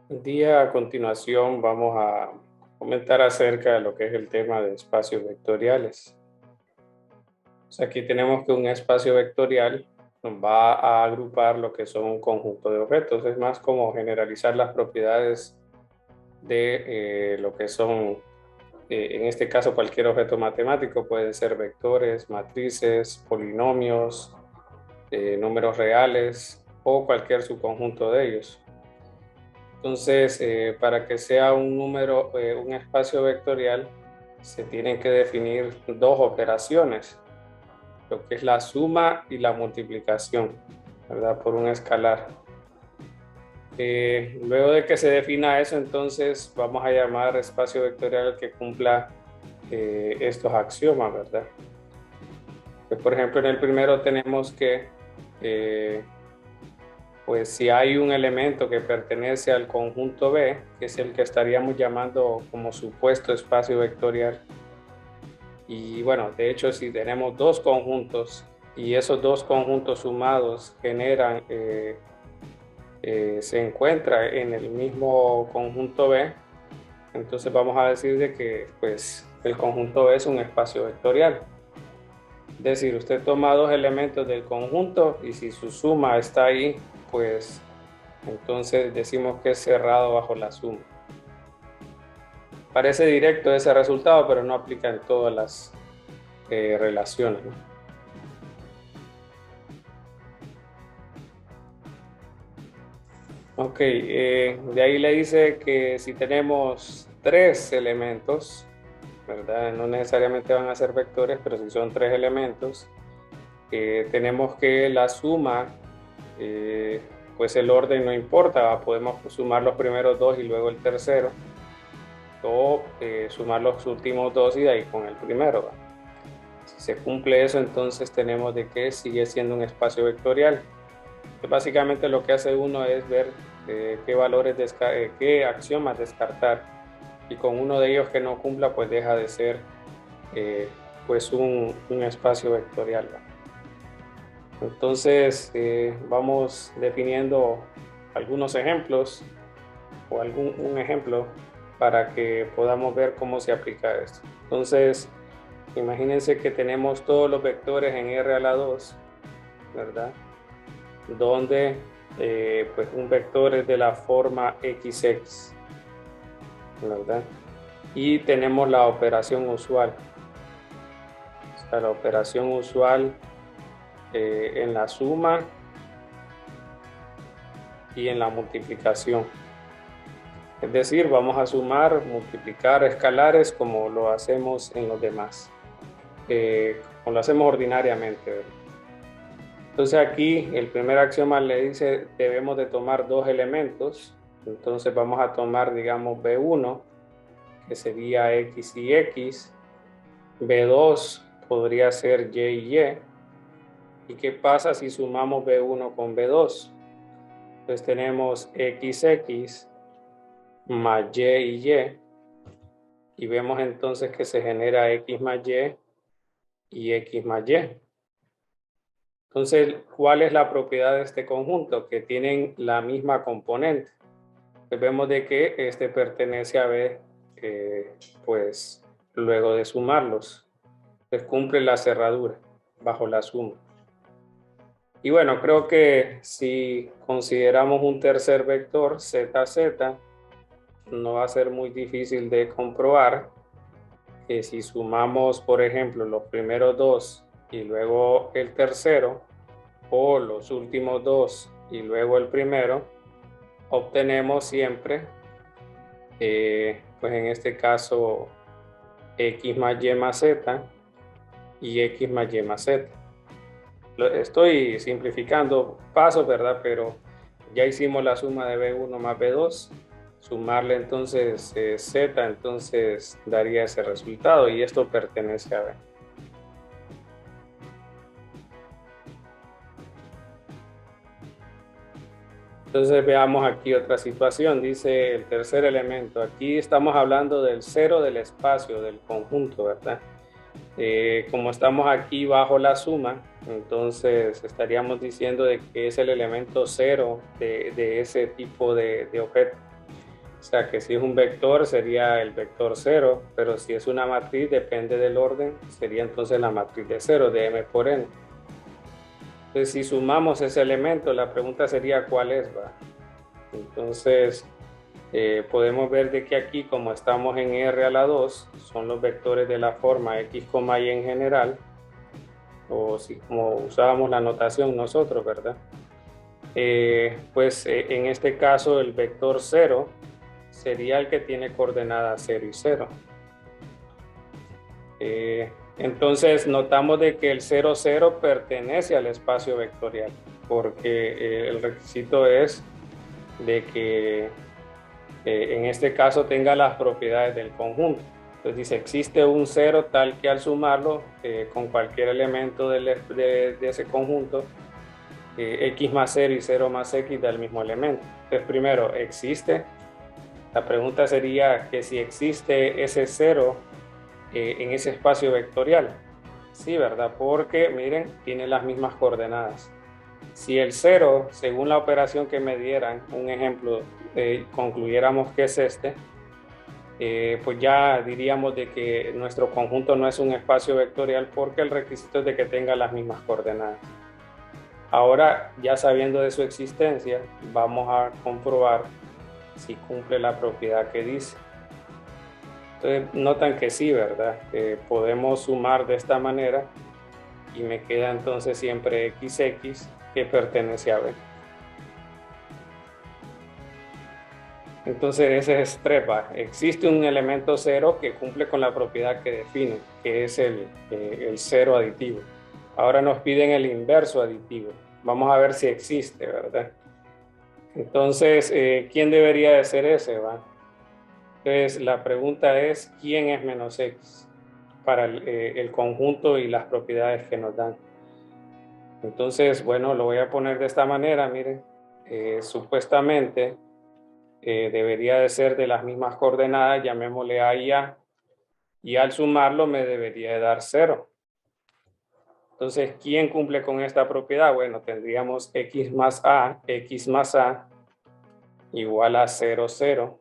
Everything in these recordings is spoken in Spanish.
El día a continuación vamos a comentar acerca de lo que es el tema de espacios vectoriales. Aquí tenemos que un espacio vectorial nos va a agrupar lo que son un conjunto de objetos. Es más como generalizar las propiedades de lo que son, en este caso, cualquier objeto matemático. Pueden ser vectores, matrices, polinomios, números reales o cualquier subconjunto de ellos. Entonces, para que sea un número, un espacio vectorial, se tienen que definir dos operaciones, lo que es la suma y la multiplicación, ¿verdad? Por un escalar. Luego de que se defina eso, entonces vamos a llamar espacio vectorial que cumpla estos axiomas, ¿verdad? Pues, por ejemplo, en el primero tenemos que eh, pues si hay un elemento que pertenece al conjunto B, que es el que estaríamos llamando como supuesto espacio vectorial, y bueno, de hecho si tenemos dos conjuntos y esos dos conjuntos sumados generan, se encuentra en el mismo conjunto B, entonces vamos a decir de que pues el conjunto B es un espacio vectorial. Es decir, usted toma dos elementos del conjunto y si su suma está ahí, pues entonces decimos que es cerrado bajo la suma. Parece directo ese resultado, pero no aplica en todas las relaciones, ¿no? Ok, de ahí le dice que si tenemos tres elementos, ¿verdad? No necesariamente van a ser vectores, pero si son tres elementos, tenemos que la suma, eh, pues el orden no importa, ¿va? Podemos sumar los primeros dos y luego el tercero, o sumar los últimos dos y de ahí con el primero, ¿va? Si se cumple eso, entonces tenemos de que sigue siendo un espacio vectorial. Que básicamente lo que hace uno es ver qué valores, qué axiomas descartar, y con uno de ellos que no cumpla, pues deja de ser eh, pues un espacio vectorial, ¿va? Entonces vamos definiendo algunos ejemplos o un ejemplo para que podamos ver cómo se aplica esto. Entonces, imagínense que tenemos todos los vectores en R a la 2, ¿verdad? Donde pues un vector es de la forma XX, ¿verdad? Y tenemos la operación usual. O sea, la operación usual en la suma y en la multiplicación. Es decir, vamos a sumar, multiplicar escalares como lo hacemos en los demás, como lo hacemos ordinariamente, ¿verdad? Entonces aquí el primer axioma le dice debemos de tomar dos elementos. Entonces vamos a tomar, digamos, B1, que sería X y X. B2 podría ser Y y Y. ¿Y qué pasa si sumamos B1 con B2? Entonces tenemos XX más Y y Y. Y vemos entonces que se genera X más y X más Y. Entonces, ¿cuál es la propiedad de este conjunto? Que tienen la misma componente. Pues vemos de que este pertenece a B, pues luego de sumarlos, pues cumple la cerradura bajo la suma. Y bueno, creo que si consideramos un tercer vector, ZZ, no va a ser muy difícil de comprobar que si sumamos, por ejemplo, los primeros dos y luego el tercero, o los últimos dos y luego el primero, obtenemos siempre, pues en este caso, X más Y más Z y X más Y más Z. Estoy simplificando pasos, ¿verdad? Pero ya hicimos la suma de B1 más B2. Sumarle entonces Z, entonces daría ese resultado y esto pertenece a B. Entonces veamos aquí otra situación, dice el tercer elemento. Aquí estamos hablando del cero del espacio, del conjunto, ¿verdad? Como estamos aquí bajo la suma, entonces estaríamos diciendo de que es el elemento cero de ese tipo de objeto. sea que si es un vector sería el vector 0, pero si es una matriz depende del orden, sería entonces la matriz de 0, de m por n. Entonces si sumamos ese elemento, la pregunta sería ¿cuál es? ¿Va? Entonces podemos ver de que aquí, como estamos en R a la 2, son los vectores de la forma x, y en general, o si como usábamos la notación nosotros, ¿verdad? En este caso el vector 0 sería el que tiene coordenadas 0 y 0. Entonces notamos de que el 0, 0 pertenece al espacio vectorial, porque el requisito es de que en este caso tenga las propiedades del conjunto. Entonces dice, existe un 0 tal que al sumarlo con cualquier elemento de ese conjunto, x más 0 y 0 más x da el mismo elemento. Entonces primero, ¿existe? La pregunta sería que si existe ese 0 en ese espacio vectorial. Sí, ¿verdad? Porque, miren, tiene las mismas coordenadas. Si el 0, según la operación que me dieran, un ejemplo, concluyéramos que es este, pues ya diríamos de que nuestro conjunto no es un espacio vectorial porque el requisito es de que tenga las mismas coordenadas. Ahora, ya sabiendo de su existencia, vamos a comprobar si cumple la propiedad que dice. Entonces, notan que sí, ¿verdad? Podemos sumar de esta manera y me queda entonces siempre xx que pertenece a B. Entonces ese es 3. Existe un elemento 0 que cumple con la propiedad que define, que es el 0 aditivo. Ahora nos piden el inverso aditivo. Vamos a ver si existe, ¿verdad? Entonces, ¿quién debería de ser ese? ¿Va? Entonces, la pregunta es, ¿quién es menos x? Para el conjunto y las propiedades que nos dan. Entonces, bueno, lo voy a poner de esta manera, miren. Supuestamente debería de ser de las mismas coordenadas, llamémosle A y A, y al sumarlo me debería de dar 0. Entonces, ¿quién cumple con esta propiedad? Bueno, tendríamos x más A igual a 0, 0.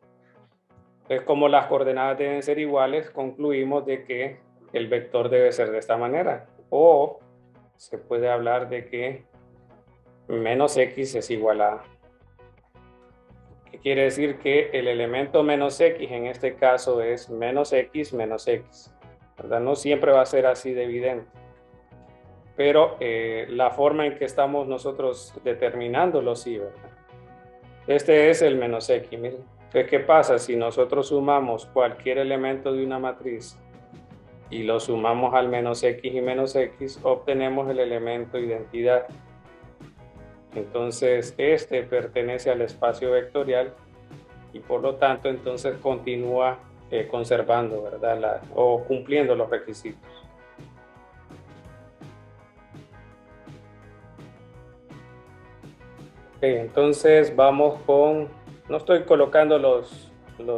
Entonces, como las coordenadas deben ser iguales, concluimos de que el vector debe ser de esta manera. O se puede hablar de que menos x es igual a A. ¿Qué quiere decir? Que el elemento menos x en este caso es menos x, ¿verdad? No siempre va a ser así de evidente. Pero la forma en que estamos nosotros determinándolo, sí, ¿verdad? Este es el menos x, miren. Entonces, ¿qué pasa? Si nosotros sumamos cualquier elemento de una matriz y lo sumamos al menos x y menos x, obtenemos el elemento identidad. Entonces, este pertenece al espacio vectorial y por lo tanto, entonces continúa conservando, ¿verdad? O cumpliendo los requisitos. Okay, entonces vamos con, no estoy colocando los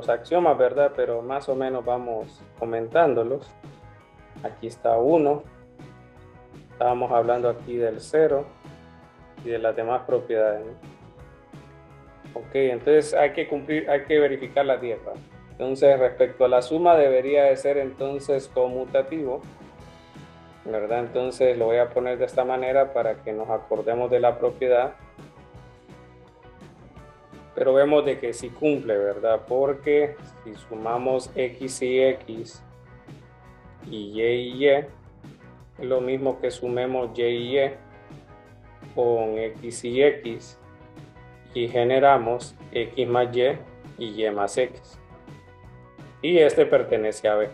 axiomas, ¿verdad? Pero más o menos vamos comentándolos. Aquí está 1. Estábamos hablando aquí del 0 y de las demás propiedades, ¿no? Ok, entonces hay que verificar las 10, ¿va? Entonces, respecto a la suma, debería de ser entonces conmutativo, ¿verdad? Entonces lo voy a poner de esta manera para que nos acordemos de la propiedad. Pero vemos de que sí cumple, ¿verdad? Porque si sumamos x y x y es lo mismo que sumemos y con x y generamos x más y más x. Y este pertenece a B,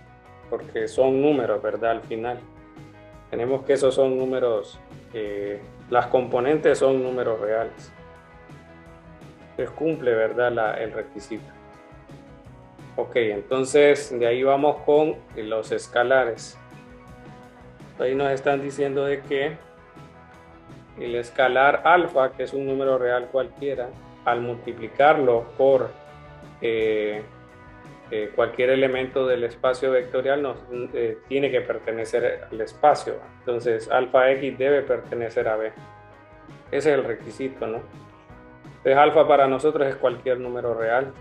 porque son números, ¿verdad? Al final. Tenemos que esos son números, las componentes son números reales. Entonces cumple, ¿verdad? El requisito. Ok, entonces de ahí vamos con los escalares. Ahí nos están diciendo de que el escalar alfa, que es un número real cualquiera, al multiplicarlo por cualquier elemento del espacio vectorial tiene que pertenecer al espacio. Entonces alfa x debe pertenecer a B. Ese es el requisito, ¿no? Entonces alfa para nosotros es cualquier número real.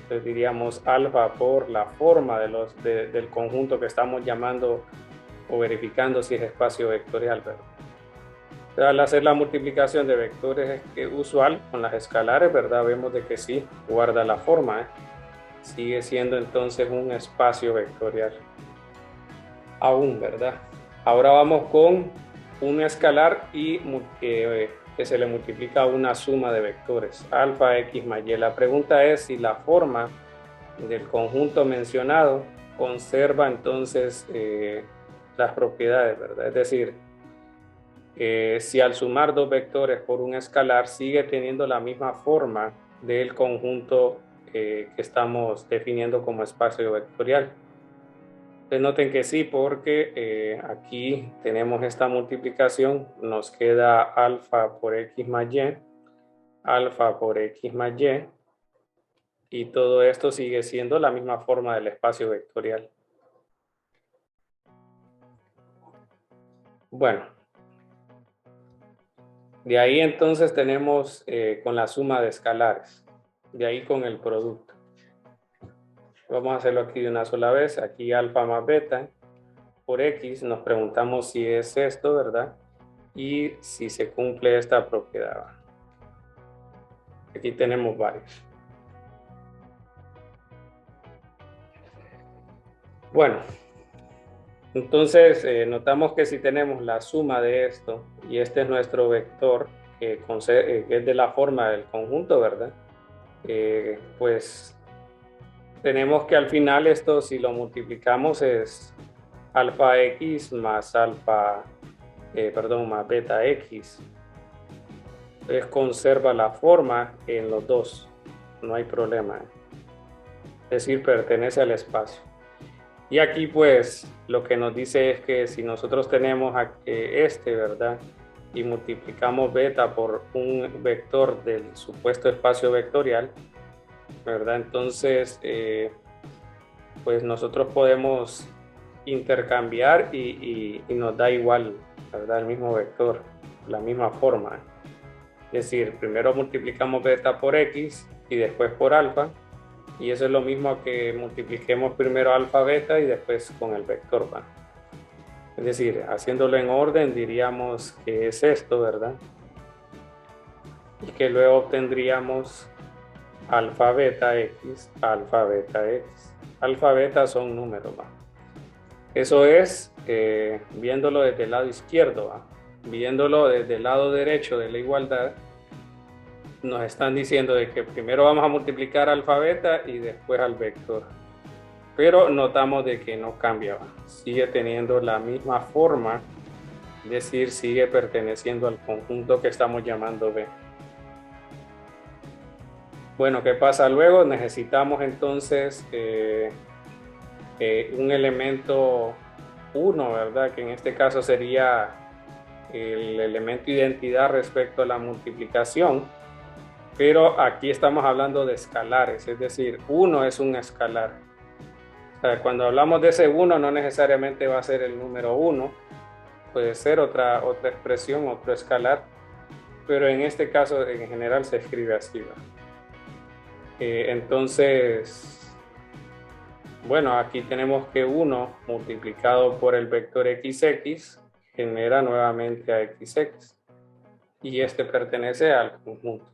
Entonces diríamos alfa por la forma del conjunto que estamos llamando o verificando si es espacio vectorial, ¿verdad? Entonces, al hacer la multiplicación de vectores usual con las escalares, ¿verdad? Vemos de que sí, guarda la forma, ¿eh? Sigue siendo entonces un espacio vectorial. Aún, ¿verdad? Ahora vamos con un escalar y que se le multiplica una suma de vectores, alfa, x más y. La pregunta es si la forma del conjunto mencionado conserva entonces las propiedades, ¿verdad? Es decir, si al sumar dos vectores por un escalar sigue teniendo la misma forma del conjunto que estamos definiendo como espacio vectorial. Entonces noten que sí, porque aquí tenemos esta multiplicación, nos queda alfa por x más y, alfa por x más y todo esto sigue siendo la misma forma del espacio vectorial. Bueno, de ahí entonces tenemos con la suma de escalares, de ahí con el producto. Vamos a hacerlo aquí de una sola vez, aquí alfa más beta por x, nos preguntamos si es esto, ¿verdad? Y si se cumple esta propiedad. Aquí tenemos varios. Bueno, entonces notamos que si tenemos la suma de esto y este es nuestro vector que es de la forma del conjunto, ¿verdad? Pues tenemos que al final esto, si lo multiplicamos, es alfa x más más beta x. Entonces conserva la forma en los dos, no hay problema. Es decir, pertenece al espacio. Y aquí pues lo que nos dice es que si nosotros tenemos ¿verdad? Y multiplicamos beta por un vector del supuesto espacio vectorial, ¿verdad? Entonces, pues nosotros podemos intercambiar y nos da igual, ¿verdad? El mismo vector, la misma forma. Es decir, primero multiplicamos beta por x y después por alfa. Y eso es lo mismo que multipliquemos primero alfa, beta y después con el vector, ¿va? Es decir, haciéndolo en orden diríamos que es esto, ¿verdad? Y que luego obtendríamos alfa, beta, x, alfa, beta, x. Alfa, beta son números, ¿va? Eso es viéndolo desde el lado izquierdo, ¿va? Viéndolo desde el lado derecho de la igualdad, nos están diciendo de que primero vamos a multiplicar alfa, beta y después al vector. Pero notamos de que no cambia, sigue teniendo la misma forma, es decir, sigue perteneciendo al conjunto que estamos llamando B. Bueno, ¿qué pasa luego? Necesitamos entonces un elemento 1, ¿verdad? Que en este caso sería el elemento identidad respecto a la multiplicación. Pero aquí estamos hablando de escalares, es decir, 1 es un escalar. O sea, cuando hablamos de ese 1 no necesariamente va a ser el número 1, puede ser otra expresión, otro escalar, pero en este caso en general se escribe así, ¿va? Entonces, bueno, aquí tenemos que 1 multiplicado por el vector xx genera nuevamente a xx y este pertenece al conjunto.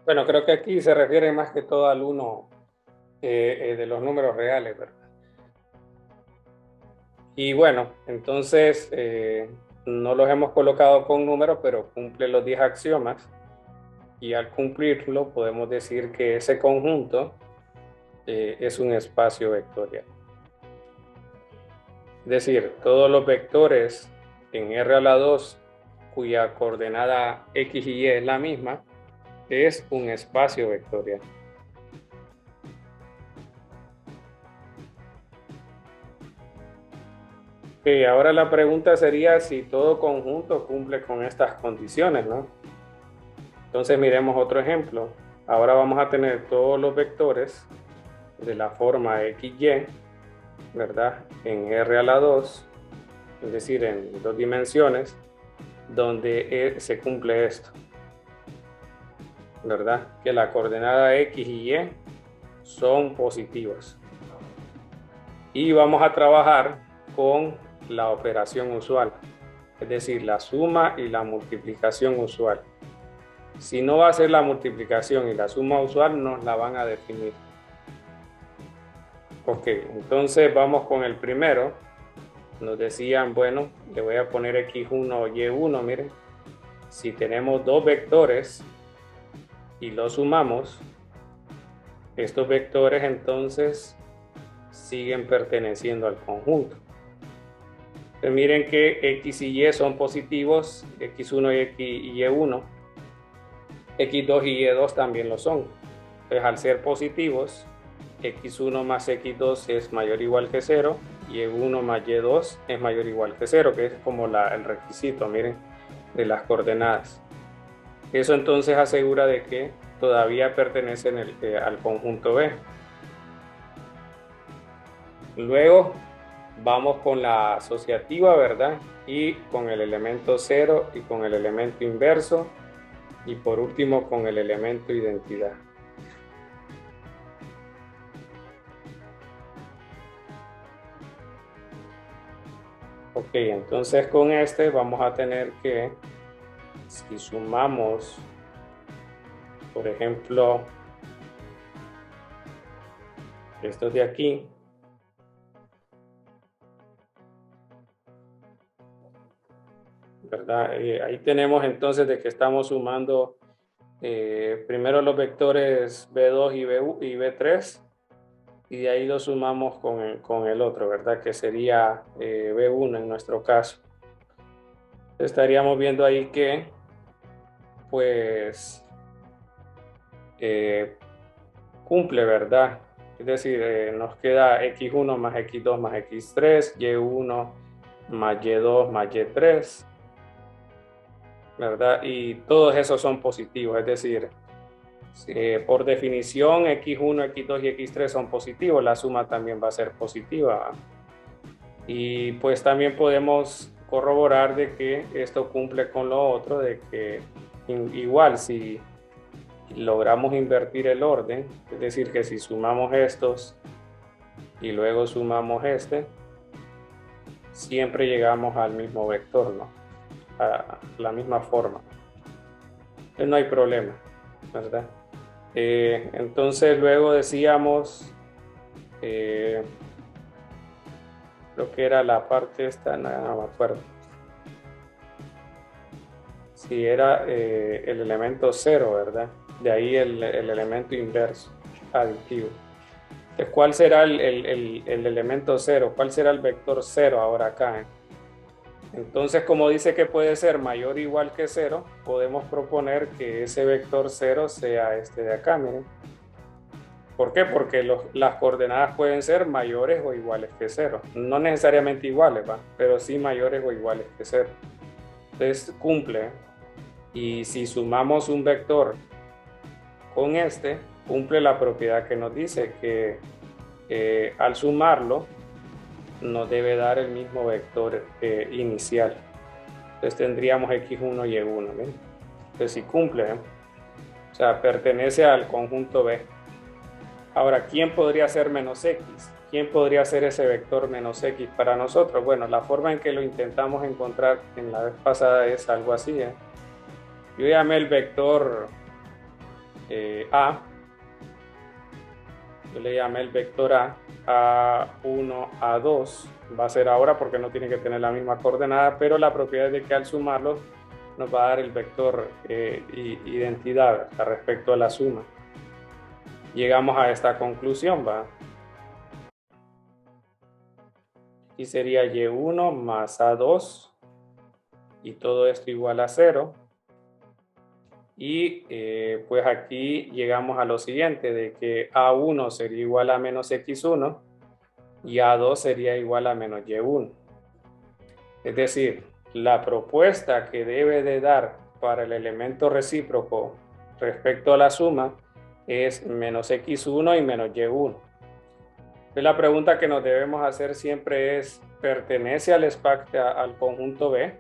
Bueno, creo que aquí se refiere más que todo al 1 de los números reales, ¿verdad? Y bueno, entonces no los hemos colocado con números, pero cumple los 10 axiomas. Y al cumplirlo podemos decir que ese conjunto es un espacio vectorial. Es decir, todos los vectores en R a la 2 cuya coordenada x y y es la misma, es un espacio vectorial. Ahora la pregunta sería si todo conjunto cumple con estas condiciones, ¿no? Entonces miremos otro ejemplo. Ahora vamos a tener todos los vectores de la forma XY, ¿verdad? En R a la 2, es decir, en 2 dimensiones, donde se cumple esto. ¿verdad? Que la coordenada X y Y son positivas. Y vamos a trabajar con la operación usual, es decir, la suma y la multiplicación usual. Si no va a ser la multiplicación y la suma usual, nos la van a definir. Ok, entonces vamos con el primero. Nos decían, bueno, le voy a poner x1 y1, miren. Si tenemos dos vectores y los sumamos, estos vectores entonces siguen perteneciendo al conjunto. Entonces miren que x y y son positivos, x1 y y1, x2 y y2 también lo son. Entonces al ser positivos, x1 más x2 es mayor o igual que 0, y1 más y2 es mayor o igual que 0, que es como el requisito, miren, de las coordenadas. Eso entonces asegura de que todavía pertenecen al conjunto B. Luego vamos con la asociativa, ¿verdad? Y con el elemento 0 y con el elemento inverso. Y por último con el elemento identidad. Ok, entonces con este vamos a tener que, si sumamos, por ejemplo, estos de aquí, ¿verdad? Ahí tenemos entonces de que estamos sumando primero los vectores B2 y B3, y de ahí lo sumamos con el otro, ¿verdad? Que sería B1 en nuestro caso. Estaríamos viendo ahí que, pues, cumple, ¿verdad? Es decir, nos queda x1 más x2 más x3, y1 más y2 más y3, ¿verdad? Y todos esos son positivos, es decir, por definición x1, x2 y x3 son positivos, la suma también va a ser positiva. Y pues también podemos corroborar de que esto cumple con lo otro, de que igual si logramos invertir el orden, es decir, que si sumamos estos y luego sumamos este, siempre llegamos al mismo vector, ¿no? A la misma forma. Entonces no hay problema, ¿verdad? Entonces luego decíamos, creo que era la parte esta, no me acuerdo. Si era el elemento 0, ¿verdad? De ahí el elemento inverso, aditivo. Entonces, ¿cuál será el elemento 0? ¿Cuál será el vector 0 ahora acá? Entonces, como dice que puede ser mayor o igual que 0, podemos proponer que ese vector 0 sea este de acá, miren. ¿Por qué? Porque las coordenadas pueden ser mayores o iguales que 0. No necesariamente iguales, ¿va? Pero sí mayores o iguales que 0. Entonces, cumple. Y si sumamos un vector con este, cumple la propiedad que nos dice que al sumarlo nos debe dar el mismo vector inicial. Entonces tendríamos x1 y y1, ¿ven? Entonces si cumple, o sea, pertenece al conjunto B. Ahora, ¿quién podría ser menos x? ¿Quién podría ser ese vector menos x para nosotros? Bueno, la forma en que lo intentamos encontrar en la vez pasada es algo así, ¿eh? Yo llamé el vector A. Yo le llamé el vector A1, A2. Va a ser ahora porque no tiene que tener la misma coordenada, pero la propiedad es de que al sumarlos nos va a dar el vector identidad respecto a la suma. Llegamos a esta conclusión, ¿va? Y sería y1 más a2 y todo esto igual a 0. Y pues aquí llegamos a lo siguiente, de que a1 sería igual a menos x1 y a2 sería igual a menos y1. Es decir, la propuesta que debe de dar para el elemento recíproco respecto a la suma es menos x1 y menos y1. Entonces la pregunta que nos debemos hacer siempre es, ¿pertenece al conjunto B?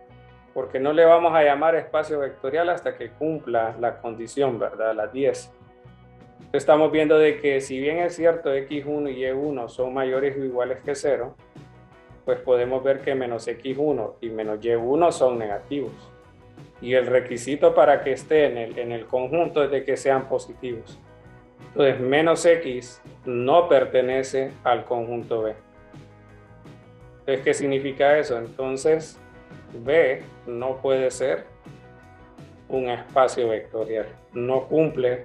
porque no le vamos a llamar espacio vectorial hasta que cumpla la condición, ¿verdad? Las 10. Estamos viendo de que si bien es cierto x1 y y1 son mayores o iguales que 0, pues podemos ver que menos x1 y menos y1 son negativos. Y el requisito para que esté en el conjunto es de que sean positivos. Entonces, menos x no pertenece al conjunto B. Entonces, ¿qué significa eso? Entonces, B no puede ser un espacio vectorial. No cumple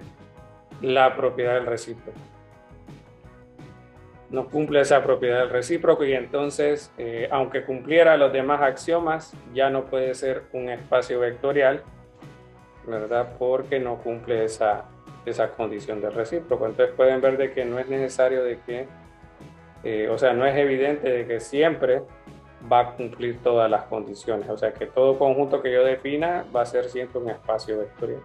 la propiedad del recíproco. No cumple esa propiedad del recíproco y entonces, aunque cumpliera los demás axiomas, ya no puede ser un espacio vectorial, ¿verdad? Porque no cumple esa condición del recíproco. Entonces pueden ver de que no es necesario de que, o sea, no es evidente de que siempre va a cumplir todas las condiciones. O sea, que todo conjunto que yo defina va a ser siempre un espacio vectorial.